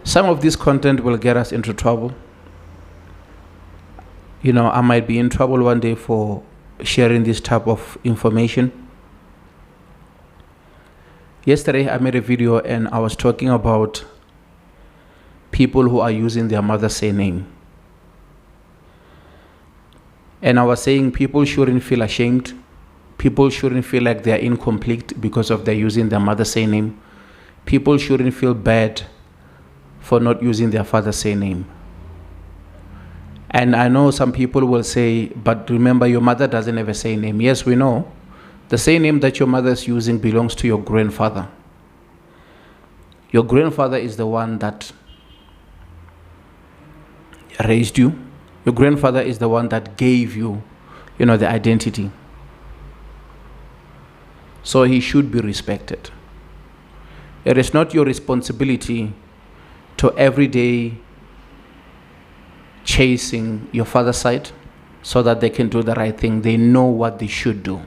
Some of this content will get us into trouble. I might be in trouble one day for sharing this type of information. Yesterday, I made a video and I was talking about people who are using their mother's surname. And I was saying people shouldn't feel ashamed. People shouldn't feel like they're incomplete because of their using their mother's surname. People shouldn't feel bad for not using their father's surname. And I know some people will say, but remember, your mother doesn't have a surname. Yes, we know. The surname that your mother is using belongs to your grandfather. Your grandfather is the one that raised you. Your grandfather is the one that gave you, the identity. So he should be respected. It is not your responsibility to every day chasing your father's side so that they can do the right thing. They know what they should do.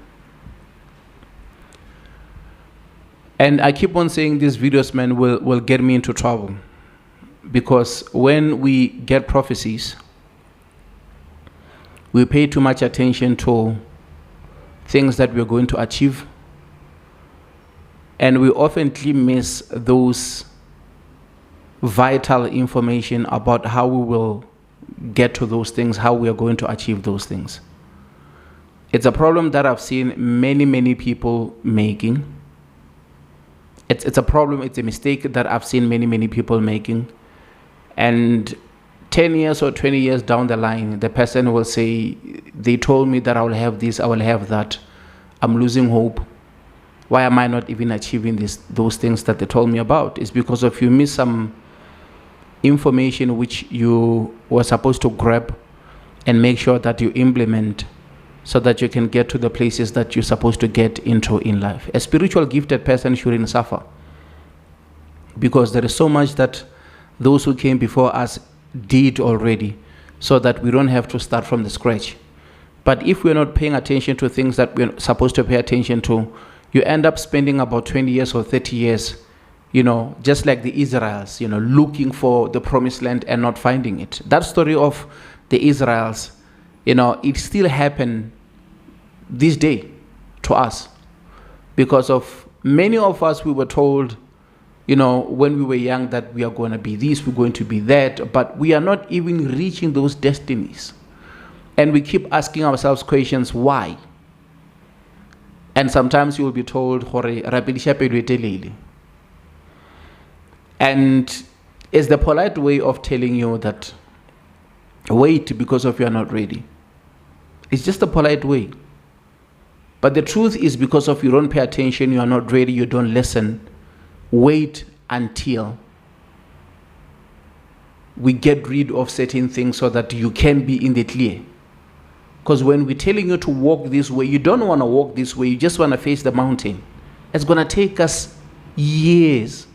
And I keep on saying these videos, man, will get me into trouble. Because when we get prophecies, we pay too much attention to things that we're going to achieve. And we often miss those vital information about how we will get to those things, how we are going to achieve those things. It's a problem that I've seen many people making. It's a problem, it's a mistake that I've seen many people making. And 10 years or 20 years down the line, the person will say, they told me that I will have this, I will have that. I'm losing hope. Why am I not even achieving those things that they told me about? It's because of you miss some information which you were supposed to grab and make sure that you implement so that you can get to the places that you're supposed to get into in life. A spiritual gifted person shouldn't suffer, because there is so much that those who came before us did already, so that we don't have to start from the scratch. But if we're not paying attention to things that we're supposed to pay attention to, you end up spending about 20 years or 30 years, just like the Israelites, looking for the promised land and not finding it. That story of the Israelites, it still happened this day to us, because of many of us, we were told, when we were young, that we are going to be this, we're going to be that, but we are not even reaching those destinies. And we keep asking ourselves questions, why? And sometimes you will be told, and it's the polite way of telling you that, wait, because of you are not ready. It's just a polite way. But the truth is, because of you don't pay attention, you are not ready, you don't listen, wait until we get rid of certain things so that you can be in the clear. Because when we're telling you to walk this way, you don't want to walk this way, you just want to face the mountain. It's going to take us years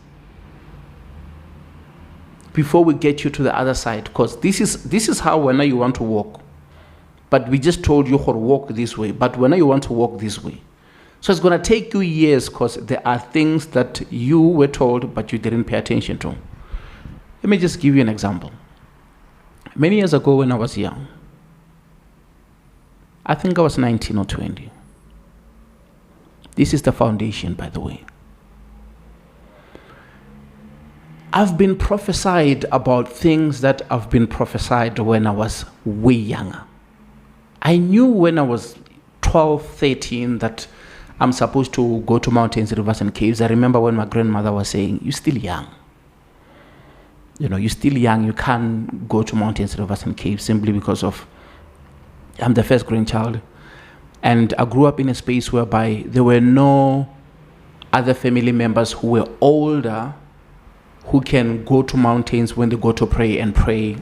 before we get you to the other side, because this is how when you want to walk. But we just told you how to walk this way, but when you want to walk this way. So it's going to take you years, because there are things that you were told but you didn't pay attention to. Let me just give you an example. Many years ago when I was young, I think I was 19 or 20. This is the foundation, by the way. I've been prophesied about things that have been prophesied when I was way younger. I knew when I was 12, 13 that I'm supposed to go to mountains, rivers, and caves. I remember when my grandmother was saying, you're still young. You're still young. You can't go to mountains, rivers, and caves, simply because of I'm the first grandchild. And I grew up in a space whereby there were no other family members who were older who can go to mountains when they go to pray and pray,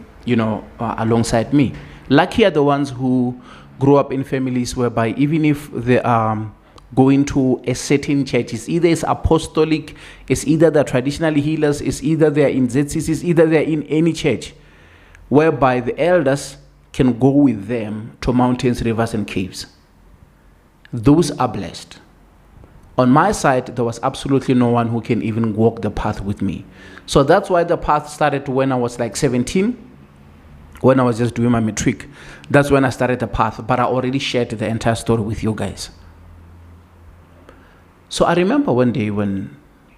alongside me. Lucky are the ones who grew up in families whereby even if they are going to a certain church, it's either it's apostolic, it's either they're traditional healers, it's either they're in ZCC, it's either they're in any church, whereby the elders can go with them to mountains, rivers, and caves. Those are blessed. On my side, there was absolutely no one who can even walk the path with me. So that's why the path started when I was like 17, when I was just doing my matric. That's when I started the path, but I already shared the entire story with you guys. So I remember one day when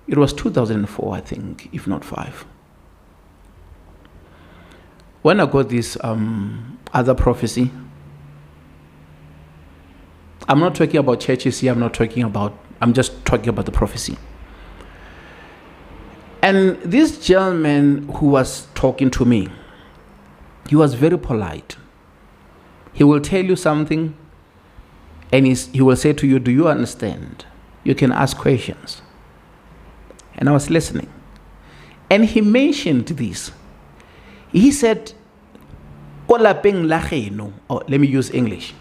it was 2004, I think, if not 5. When I got this other prophecy, I'm not talking about churches here, I'm just talking about the prophecy. And this gentleman who was talking to me, he was very polite. He will tell you something and he will say to you, do you understand? You can ask questions. And I was listening. And he mentioned this. He said, or let me use English.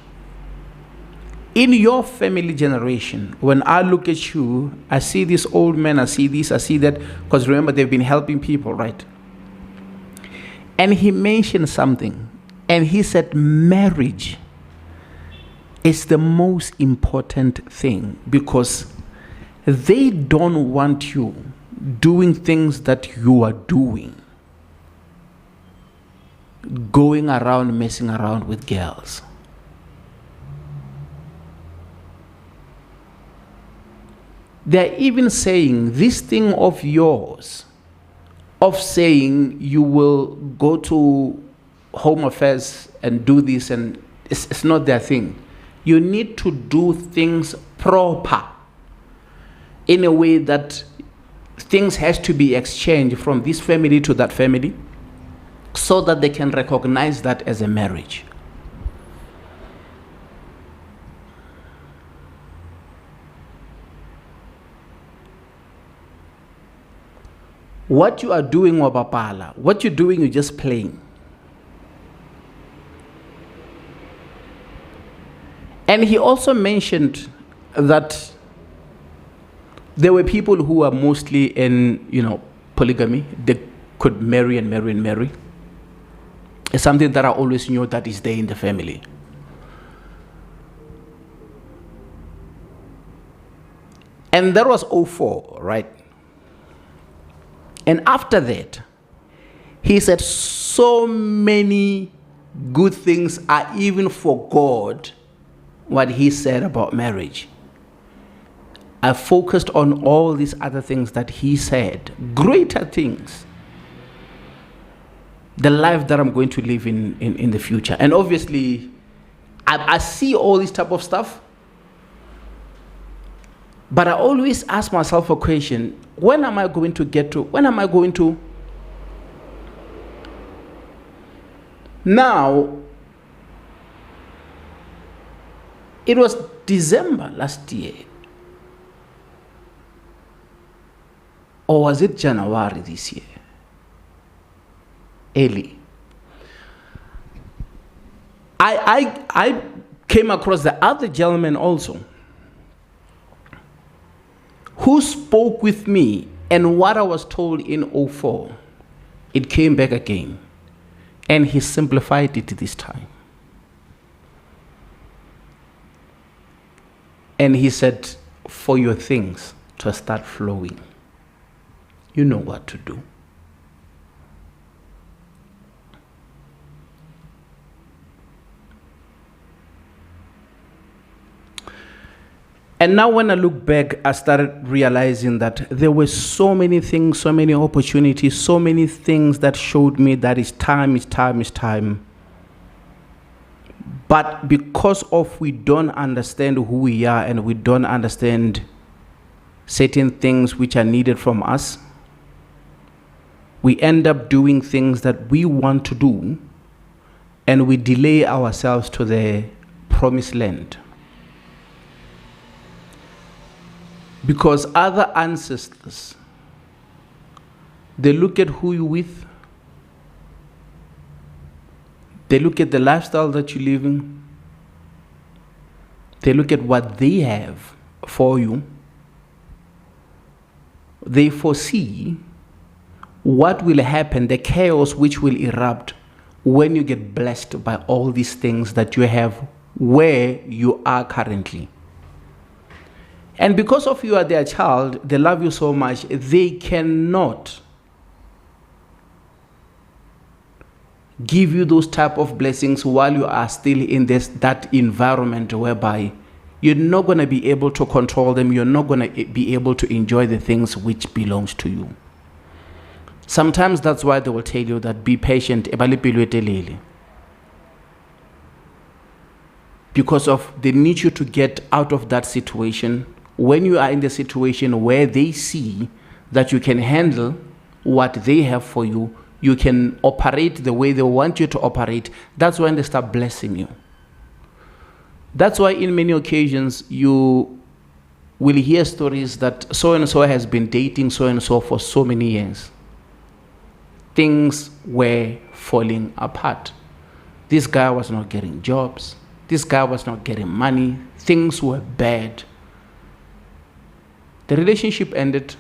In your family generation, when I look at you, I see this old man, I see this, I see that, because remember, they've been helping people, right? And he mentioned something, and he said, marriage is the most important thing, because they don't want you doing things that you are doing, going around messing around with girls. They're even saying this thing of yours, of saying you will go to Home Affairs and do this, and it's not their thing. You need to do things proper, in a way that things has to be exchanged from this family to that family, so that they can recognize that as a marriage. What you are doing, Wabapala, what you're doing, you're just playing. And he also mentioned that there were people who are mostly in, polygamy. They could marry and marry and marry. It's something that I always knew that is there in the family. And that was 2004, right? And after that, he said so many good things, I even forgot what he said about marriage. I focused on all these other things that he said, greater things, the life that I'm going to live in the future. And obviously, I see all this type of stuff, but I always ask myself a question, when am I going to? Now, it was December last year, or was it January this year? Early. I came across the other gentleman also, who spoke with me, and what I was told in 2004, it came back again, and he simplified it this time. And he said, for your things to start flowing, you know what to do. And now when I look back, I started realizing that there were so many things, so many opportunities, so many things that showed me that it's time. But because of we don't understand who we are, and we don't understand certain things which are needed from us, we end up doing things that we want to do, and we delay ourselves to the promised land. Because other ancestors, they look at who you're with, they look at the lifestyle that you're living, they look at what they have for you, they foresee what will happen, the chaos which will erupt when you get blessed by all these things that you have where you are currently. And because of you are their child, they love you so much, they cannot give you those type of blessings while you are still in that environment whereby you're not going to be able to control them. You're not going to be able to enjoy the things which belongs to you. Sometimes that's why they will tell you that be patient, because of they need you to get out of that situation. When you are in the situation where they see that you can handle what they have for you, you can operate the way they want you to operate, that's when they start blessing you. That's why in many occasions you will hear stories that so-and-so has been dating so-and-so for so many years. Things were falling apart. This guy was not getting jobs. This guy was not getting money. Things were bad. The relationship ended.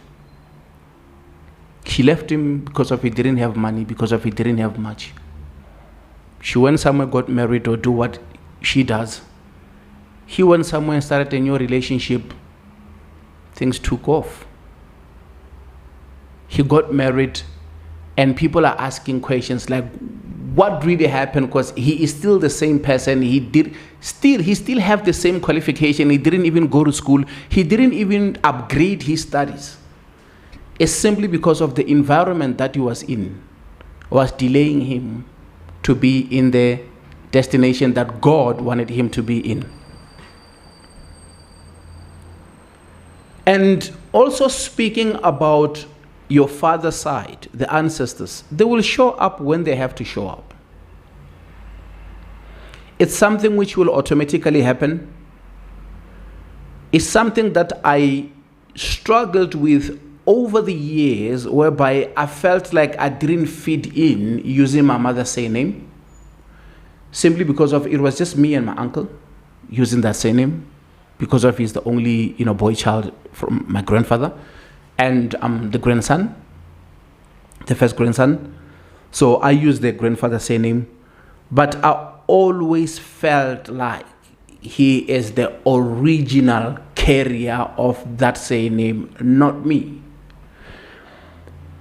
She left him because of he didn't have money, because of he didn't have much. She went somewhere, got married, or do what she does. He went somewhere and started a new relationship. Things took off. He got married, and people are asking questions like, what really happened? Because he is still the same person. He still have the same qualification. He didn't even go to school. He didn't even upgrade his studies. It's simply because of the environment that he was in was delaying him to be in the destination that God wanted him to be in. And also speaking about your father's side, the ancestors, they will show up when they have to show up. It's something which will automatically happen. It's something that I struggled with over the years, whereby I felt like I didn't fit in using my mother's surname, simply because of it was just me and my uncle using that surname, because of he's the only boy child from my grandfather, and I'm the grandson, the first grandson. So I used the grandfather's surname, but I always felt like he is the original carrier of that surname, not me.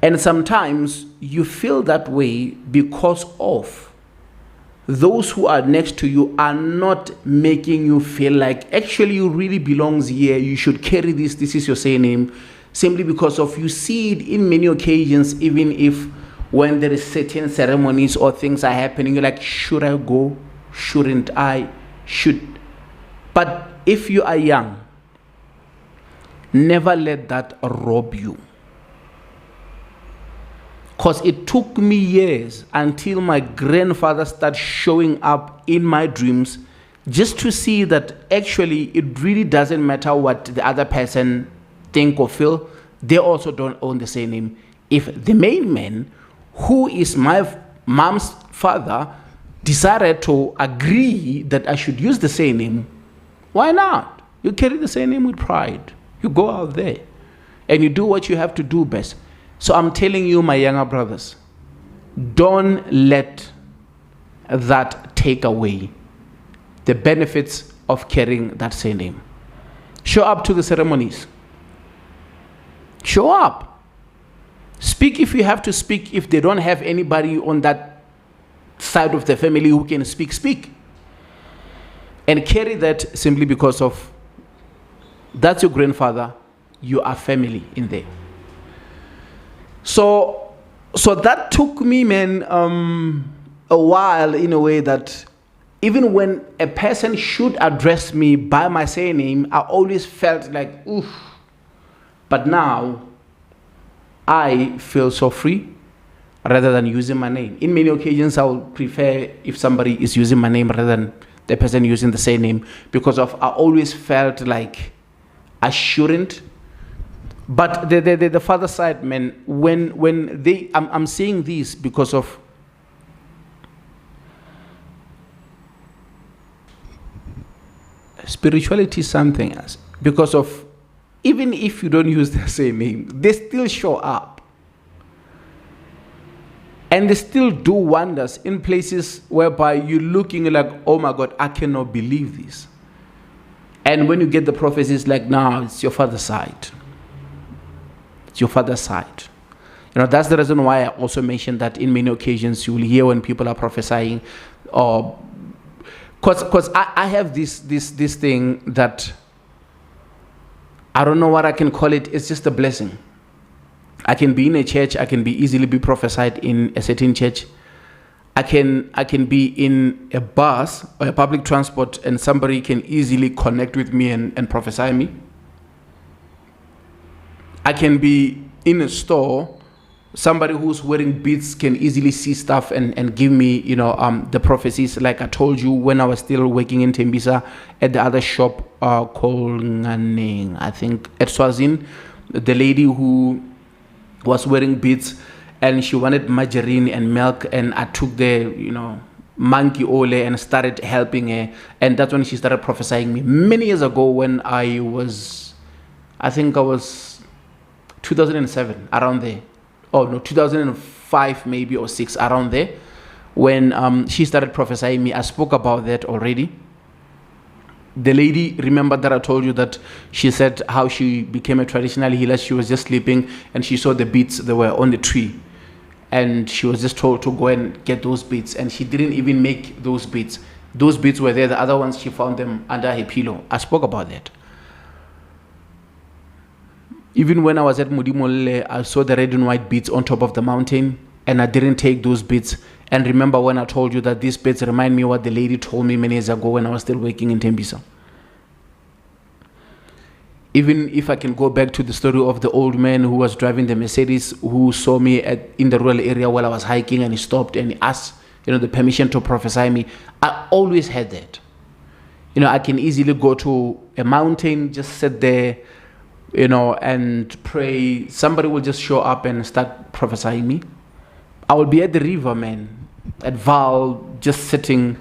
And sometimes you feel that way because of those who are next to you are not making you feel like actually you really belongs here, you should carry this is your surname, simply because of you see it in many occasions, even if when there is certain ceremonies or things are happening, you're like, should I go? Shouldn't I? Should. But if you are young, never let that rob you. Because it took me years until my grandfather started showing up in my dreams just to see that actually it really doesn't matter what the other person think or feel. They also don't own the same name. If the main man, who is my mom's father, decided to agree that I should use the same name, why not? You carry the same name with pride. You go out there and you do what you have to do best. So I'm telling you, my younger brothers, don't let that take away the benefits of carrying that same name. Show up to the ceremonies. Show up. Speak if you have to speak. If they don't have anybody on that side of the family who can speak, speak. And carry that simply because of that's your grandfather, you are family in there. So that took me, man, a while, in a way that even when a person should address me by my surname, I always felt like, oof. But now, I feel so free rather than using my name. In many occasions, I would prefer if somebody is using my name rather than the person using the same name, because of I always felt like I shouldn't. But the father side, man, when they, I'm saying this because of spirituality is something else. Because of, even if you don't use the same name, they still show up. And they still do wonders in places whereby you're looking like, oh my God, I cannot believe this. And when you get the prophecies, like, nah, it's your father's side. It's your father's side. That's the reason why I also mentioned that in many occasions you will hear when people are prophesying, or because I have this thing that I don't know what I can call it. It's just a blessing. I can be in a church. I can be easily be prophesied in a certain church. I can be in a bus or a public transport, and somebody can easily connect with me and prophesy me. I can be in a store. Somebody who's wearing beads can easily see stuff and give me, the prophecies. Like I told you when I was still working in Tembisa at the other shop called Nganeng, I think at Swazin, the lady who was wearing beads and she wanted margarine and milk, and I took the, monkey ole and started helping her. And that's when she started prophesying me many years ago when I think I was 2007, around there. Oh no, 2005 maybe, or 6, around there, when she started prophesying me. I spoke about that already. The lady, remember that I told you that she said how she became a traditional healer. She was just sleeping and she saw the beads that were on the tree, and she was just told to go and get those beads, and she didn't even make those beads. Those beads were there. The other ones, she found them under her pillow. I spoke about that. Even when I was at Mudimole, I saw the red and white beads on top of the mountain, and I didn't take those beads. And remember when I told you that these beads remind me what the lady told me many years ago when I was still working in Tembisa. Even if I can go back to the story of the old man who was driving the Mercedes, who saw me in the rural area while I was hiking, and he stopped and he asked, the permission to prophesy me. I always had that. I can easily go to a mountain, just sit there, and pray. Somebody will just show up and start prophesying me. I will be at the river, man, at Val, just sitting,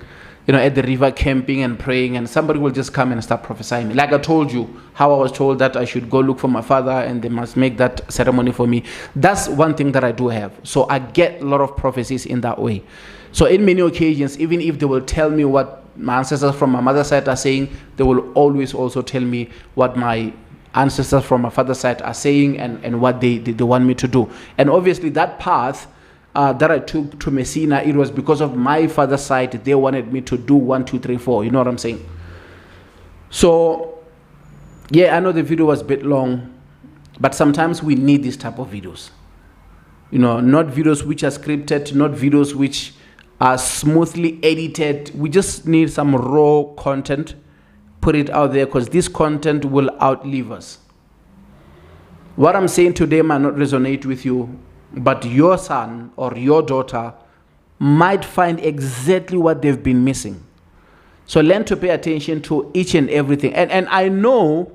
at the river camping and praying, and somebody will just come and start prophesying me. Like I told you, how I was told that I should go look for my father and they must make that ceremony for me. That's one thing that I do have. So I get a lot of prophecies in that way. So in many occasions, even if they will tell me what my ancestors from my mother's side are saying, they will always also tell me what my ancestors from my father's side are saying and what they want me to do. And obviously that path that I took to Messina, it was because of my father's side. They wanted me to do 1, 2, 3, 4. You know what I'm saying? So yeah, I know the video was a bit long, but sometimes we need this type of videos. Not videos which are scripted, not videos which are smoothly edited. We just need some raw content. Put it out there, because this content will outlive us. What I'm saying today might not resonate with you, but your son or your daughter might find exactly what they've been missing. So learn to pay attention to each and everything. And I know,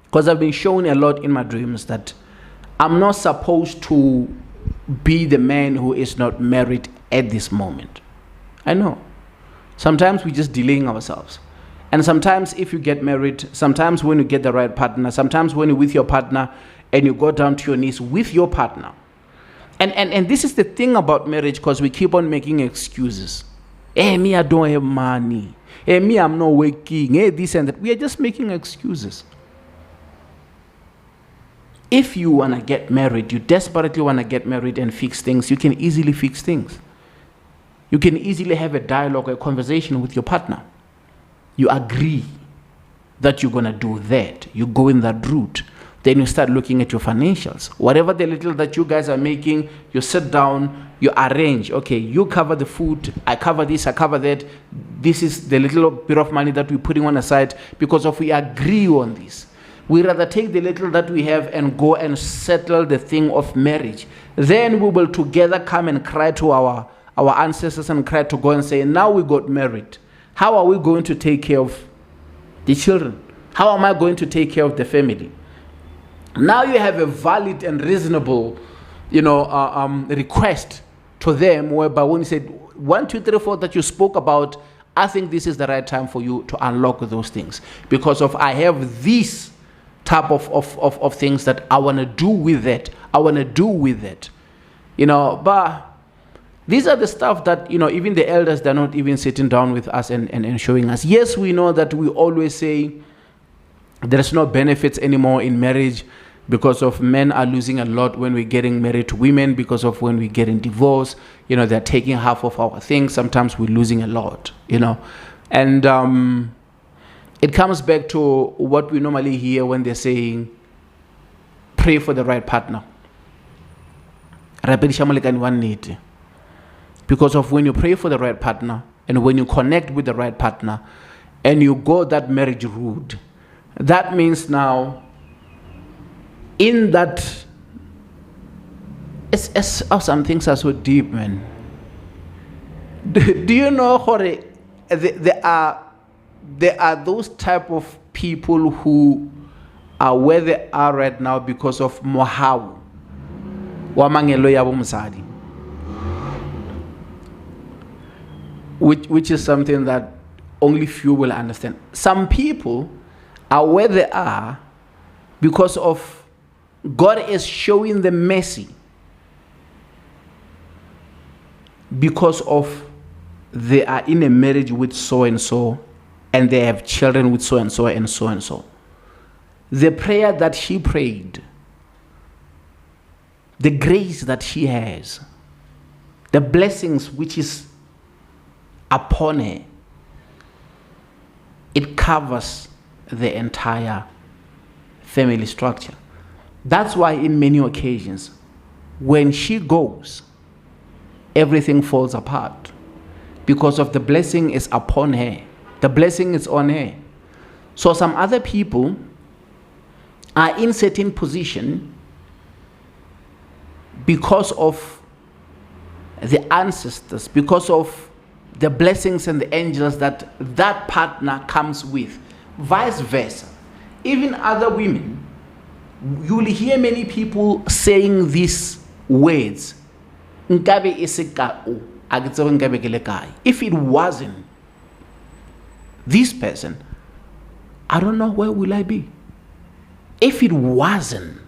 because I've been shown a lot in my dreams, that I'm not supposed to be the man who is not married at this moment. I know. Sometimes we're just delaying ourselves. And sometimes if you get married, sometimes when you get the right partner, sometimes when you're with your partner and you go down to your knees with your partner. And this is the thing about marriage, because we keep on making excuses. Hey, me, I don't have money. Hey, me, I'm not working. Hey, this and that. We are just making excuses. If you want to get married, you desperately want to get married and fix things, you can easily fix things. You can easily have a dialogue, a conversation with your partner. You agree that you're going to do that. You go in that route. Then you start looking at your financials. Whatever the little that you guys are making, you sit down, you arrange. Okay, you cover the food, I cover this, I cover that. This is the little bit of money that we're putting on aside, because if we agree on this, we rather take the little that we have and go and settle the thing of marriage. Then we will together come and cry to our ancestors and cry to God and say, now we got married. How are we going to take care of the children? How am I going to take care of the family? Now you have a valid and reasonable, request to them, whereby when you said 1, 2, 3, 4 that you spoke about, I think this is the right time for you to unlock those things, because of I have this type of things that I want to do with it. But these are the stuff that, even the elders, they're not even sitting down with us and showing us. Yes, we know that we always say, There's no benefits anymore in marriage because of men are losing a lot when we're getting married to women, because of when we're getting divorced, they're taking half of our things. Sometimes we're losing a lot, and it comes back to what we normally hear when they're saying, pray for the right partner. Because of when you pray for the right partner, and when you connect with the right partner, and you go that marriage route, that means now, in that, some things are so deep, man. Do you know how there are those type of people who are where they are right now because of mohau wa mangelo ya bo mosadi, which is something that only few will understand. Some people are where they are because of God is showing them mercy, because of they are in a marriage with so and so, and they have children with so and so and so and so. The prayer that she prayed, the grace that she has, the blessings which is upon her, it covers the entire family structure. That's why in many occasions, when she goes, everything falls apart, because of the blessing is upon her. The blessing is on her. So some other people are in certain position because of the ancestors, because of the blessings and the angels that partner comes with. Vice versa. Even other women, you will hear many people saying these words. If it wasn't this person, I don't know where will I be. If it wasn't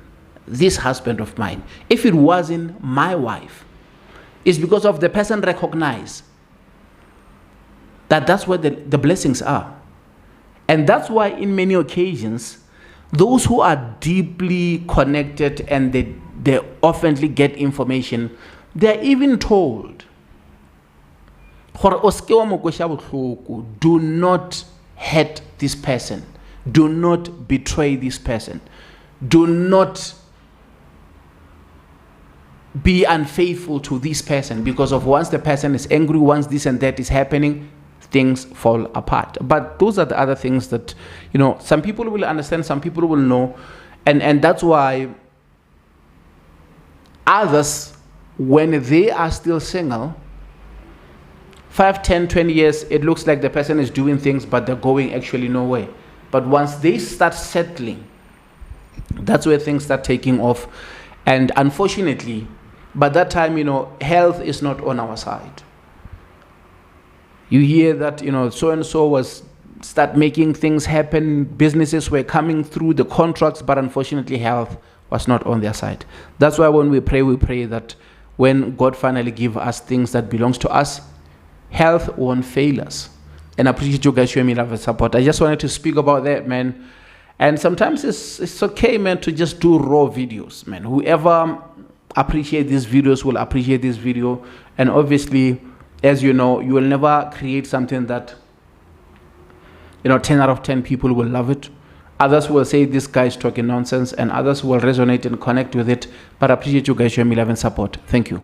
this husband of mine, if it wasn't my wife, it's because of the person recognize that that's where the blessings are. And that's why in many occasions, those who are deeply connected and they oftenly get information, they're even told, do not hurt this person. Do not betray this person. Do not be unfaithful to this person, because of once the person is angry, once this and that is happening, things fall apart. But those are the other things that, some people will understand, some people will know. And that's why others, when they are still single, 5, 10, 20 years, it looks like the person is doing things, but they're going actually nowhere. But once they start settling, that's where things start taking off. And unfortunately, by that time, health is not on our side. You hear that, so-and-so was start making things happen, businesses were coming through, the contracts, but unfortunately health was not on their side. That's why when we pray that when God finally gives us things that belongs to us, health won't fail us. And I appreciate you guys showing me love and support. I just wanted to speak about that, man. And sometimes it's okay, man, to just do raw videos, man. Whoever appreciate these videos will appreciate this video. And obviously, as you know, you will never create something that 10 out of 10 people will love it. Others will say this guy is talking nonsense, and others will resonate and connect with it. But I appreciate you guys showing me love and support. Thank you.